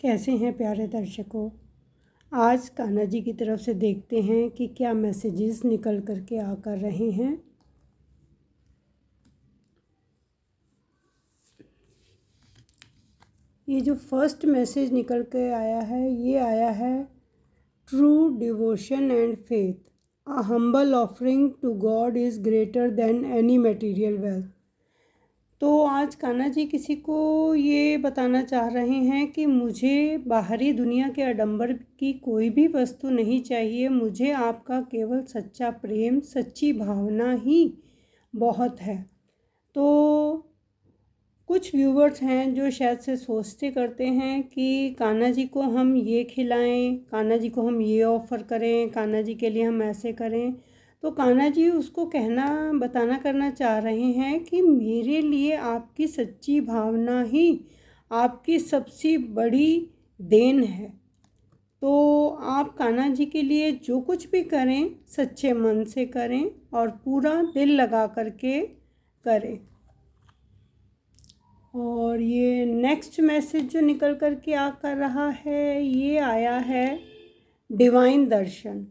कैसे हैं प्यारे दर्शकों। आज कान्हा जी की तरफ से देखते हैं कि क्या मैसेजेस निकल कर के आकर रहे हैं। ये जो फर्स्ट मैसेज निकल के आया है, ये आया है true devotion and faith, a humble offering to God is greater than any material wealth. तो आज कान्हा जी किसी को ये बताना चाह रहे हैं कि मुझे बाहरी दुनिया के आडंबर की कोई भी वस्तु नहीं चाहिए, मुझे आपका केवल सच्चा प्रेम, सच्ची भावना ही बहुत है। तो कुछ व्यूवर्स हैं जो शायद से सोचते करते हैं कि कान्हा जी को हम ये खिलाएं, कान्हा जी को हम ये ऑफ़र करें, कान्हा जी के लिए हम ऐसे करें। तो कान्हा जी उसको बताना करना चाह रहे हैं कि मेरे लिए आपकी सच्ची भावना ही आपकी सबसे बड़ी देन है। तो आप कान्हा जी के लिए जो कुछ भी करें सच्चे मन से करें और पूरा दिल लगा करके करें। और ये नेक्स्ट मैसेज जो निकल कर के आ कर रहा है, ये आया है डिवाइन दर्शन।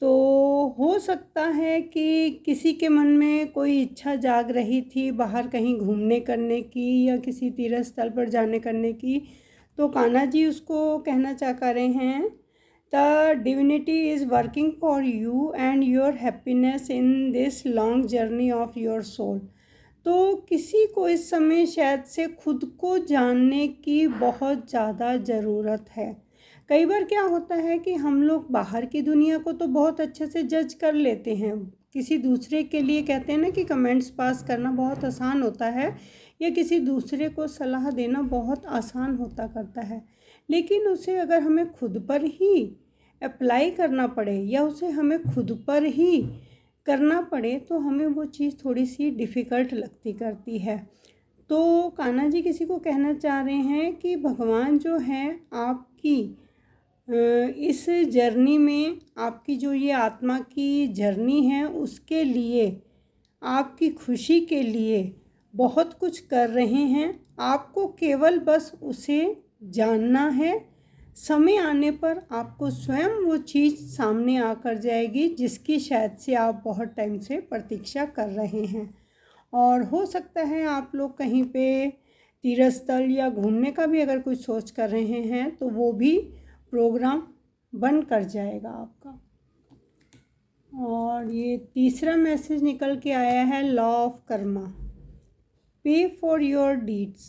तो हो सकता है कि किसी के मन में कोई इच्छा जाग रही थी बाहर कहीं घूमने करने की या किसी तीर्थ स्थल पर जाने करने की। तो कान्हा जी उसको कहना चाह कर रहे हैं, the divinity is working for you and your happiness in this long journey of your soul. तो किसी को इस समय शायद से खुद को जानने की बहुत ज़्यादा ज़रूरत है। कई बार क्या होता है कि हम लोग बाहर की दुनिया को तो बहुत अच्छे से जज कर लेते हैं, किसी दूसरे के लिए कहते हैं ना कि कमेंट्स पास करना बहुत आसान होता है या किसी दूसरे को सलाह देना बहुत आसान होता करता है, लेकिन उसे अगर हमें खुद पर ही अप्लाई करना पड़े या उसे हमें खुद पर ही करना पड़े तो हमें वो चीज़ थोड़ी सी डिफ़िकल्ट लगती करती है। तो कान्हा जी किसी को कहना चाह रहे हैं कि भगवान जो है आपकी इस जर्नी में, आपकी जो ये आत्मा की जर्नी है उसके लिए, आपकी खुशी के लिए बहुत कुछ कर रहे हैं। आपको केवल बस उसे जानना है। समय आने पर आपको स्वयं वो चीज़ सामने आकर जाएगी जिसकी शायद से आप बहुत टाइम से प्रतीक्षा कर रहे हैं। और हो सकता है आप लोग कहीं पे तीर्थ स्थल या घूमने का भी अगर कुछ सोच कर रहे हैं तो वो भी प्रोग्राम बन कर जाएगा आपका। और ये तीसरा मैसेज निकल के आया है लॉ ऑफ कर्मा, पे फॉर योर डीड्स।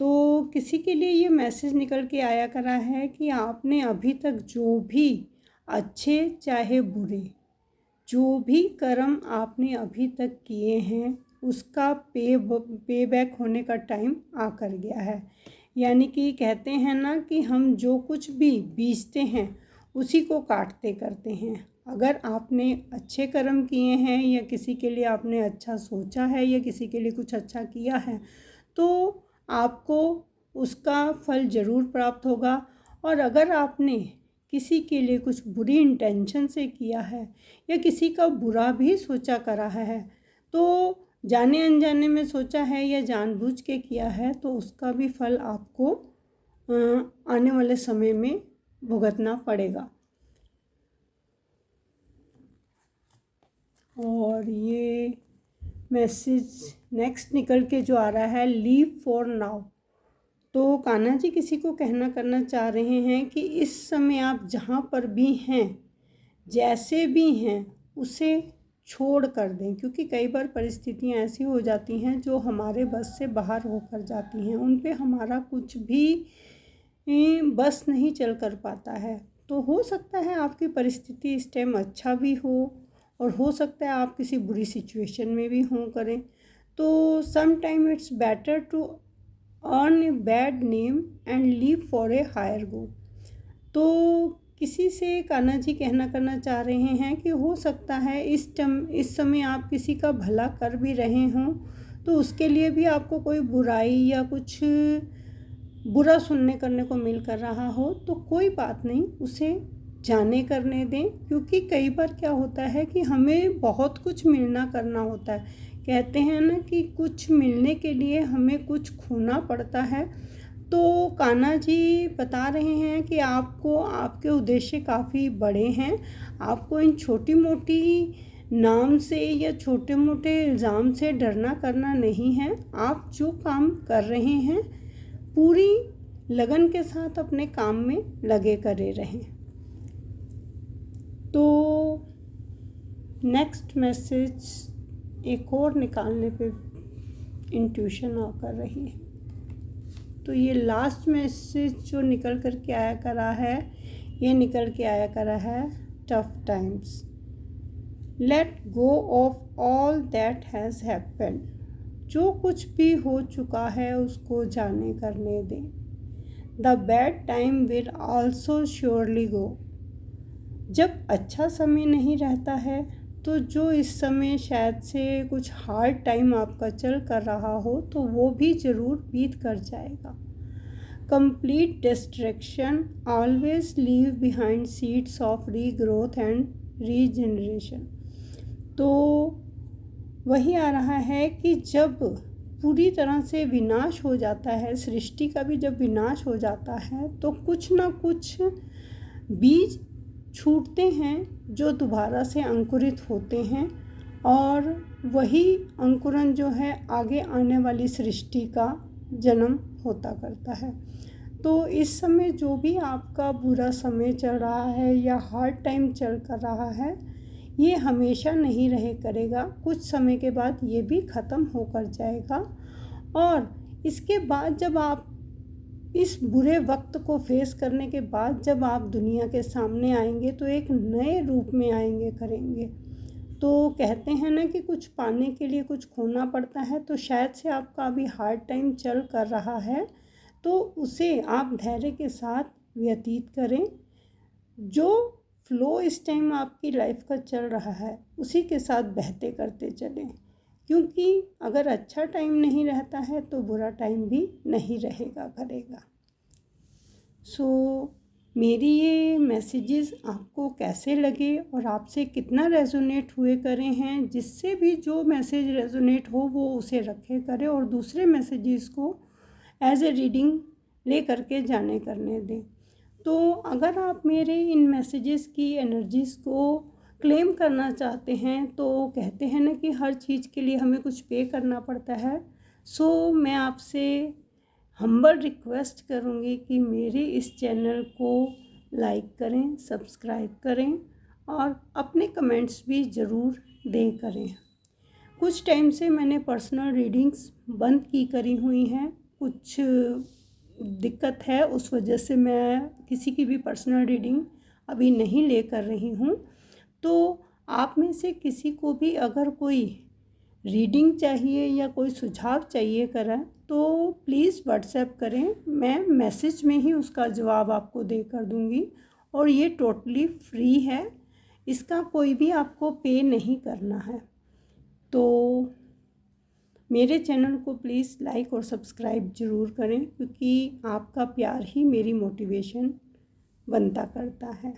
तो किसी के लिए ये मैसेज निकल के आया करा है कि आपने अभी तक जो भी अच्छे चाहे बुरे जो भी कर्म आपने अभी तक किए हैं उसका पे बैक होने का टाइम आकर गया है। यानी कि कहते हैं ना कि हम जो कुछ भी बीजते हैं उसी को काटते करते हैं। अगर आपने अच्छे कर्म किए हैं या किसी के लिए आपने अच्छा सोचा है या किसी के लिए कुछ अच्छा किया है तो आपको उसका फल ज़रूर प्राप्त होगा। और अगर आपने किसी के लिए कुछ बुरी इंटेंशन से किया है या किसी का बुरा भी सोचा करा है तो जाने अनजाने में सोचा है या जानबूझ के किया है तो उसका भी फल आपको आने वाले समय में भुगतना पड़ेगा। और ये मैसेज नेक्स्ट निकल के जो आ रहा है लीव फॉर नाउ। तो कान्हा जी किसी को कहना करना चाह रहे हैं कि इस समय आप जहाँ पर भी हैं, जैसे भी हैं, उसे छोड़ कर दें, क्योंकि कई बार परिस्थितियाँ ऐसी हो जाती हैं जो हमारे बस से बाहर होकर जाती हैं, उन पे हमारा कुछ भी बस नहीं चल कर पाता है। तो हो सकता है आपकी परिस्थिति इस टाइम अच्छा भी हो और हो सकता है आप किसी बुरी सिचुएशन में भी हों करें। तो some time it's better to earn a bad name and leave for a higher goal. तो किसी से कान्हा जी कहना करना चाह रहे हैं कि हो सकता है इस समय आप किसी का भला कर भी रहे हों तो उसके लिए भी आपको कोई बुराई या कुछ बुरा सुनने करने को मिल कर रहा हो, तो कोई बात नहीं, उसे जाने करने दें। क्योंकि कई बार क्या होता है कि हमें बहुत कुछ मिलना करना होता है। कहते हैं ना कि कुछ मिलने के लिए हमें कुछ खोना पड़ता है। तो कान्हा जी बता रहे हैं कि आपको आपके उद्देश्य काफ़ी बड़े हैं। आपको इन छोटी मोटी नाम से या छोटे मोटे इल्ज़ाम से डरना करना नहीं है। आप जो काम कर रहे हैं पूरी लगन के साथ अपने काम में लगे करे रहें। तो नेक्स्ट मैसेज एक और निकालने पे इंट्यूशन आकर रही है। तो ये लास्ट मैसेज जो निकल कर के आया करा है, ये निकल के आया करा है tough times. Let go of all that has happened. जो कुछ भी हो चुका है उसको जाने करने दें। The bad time will also surely गो। जब अच्छा समय नहीं रहता है तो जो इस समय शायद से कुछ हार्ड टाइम आपका चल कर रहा हो तो वो भी ज़रूर बीत कर जाएगा। Complete distraction always leave behind seeds of regrowth and regeneration. तो वही आ रहा है कि जब पूरी तरह से विनाश हो जाता है, सृष्टि का भी जब विनाश हो जाता है तो कुछ ना कुछ बीज छूटते हैं जो दोबारा से अंकुरित होते हैं और वही अंकुरन जो है आगे आने वाली सृष्टि का जन्म होता करता है। तो इस समय जो भी आपका बुरा समय चल रहा है या हार्ड टाइम चल कर रहा है, ये हमेशा नहीं रहे करेगा। कुछ समय के बाद ये भी ख़त्म होकर जाएगा और इसके बाद जब आप इस बुरे वक्त को फेस करने के बाद जब आप दुनिया के सामने आएंगे तो एक नए रूप में आएंगे करेंगे। तो कहते हैं ना कि कुछ पाने के लिए कुछ खोना पड़ता है। तो शायद से आपका अभी हार्ड टाइम चल कर रहा है तो उसे आप धैर्य के साथ व्यतीत करें। जो फ्लो इस टाइम आपकी लाइफ का चल रहा है उसी के साथ बहते करते चलें, क्योंकि अगर अच्छा टाइम नहीं रहता है तो बुरा टाइम भी नहीं रहेगा करेगा। मेरी ये मैसेजेस आपको कैसे लगे और आपसे कितना रेजोनेट हुए करे हैं, जिससे भी जो मैसेज रेजोनेट हो वो उसे रखे करें और दूसरे मैसेजेस को एज ए रीडिंग ले करके जाने करने दें। तो अगर आप मेरे इन मैसेजेस की एनर्जीज़ को क्लेम करना चाहते हैं तो कहते हैं ना कि हर चीज़ के लिए हमें कुछ पे करना पड़ता है। मैं आपसे हम्बल रिक्वेस्ट करूँगी कि मेरे इस चैनल को लाइक करें, सब्सक्राइब करें और अपने कमेंट्स भी ज़रूर दें करें। कुछ टाइम से मैंने पर्सनल रीडिंग्स बंद की करी हुई हैं। कुछ दिक्कत है, उस वजह से मैं किसी की भी पर्सनल रीडिंग अभी नहीं ले कर रही हूँ। तो आप में से किसी को भी अगर कोई रीडिंग चाहिए या कोई सुझाव चाहिए करें तो प्लीज़ व्हाट्सएप करें। मैं मैसेज में ही उसका जवाब आपको दे कर दूँगी और ये टोटली फ्री है, इसका कोई भी आपको पे नहीं करना है। तो मेरे चैनल को प्लीज़ लाइक और सब्सक्राइब ज़रूर करें, क्योंकि आपका प्यार ही मेरी मोटिवेशन बनता करता है।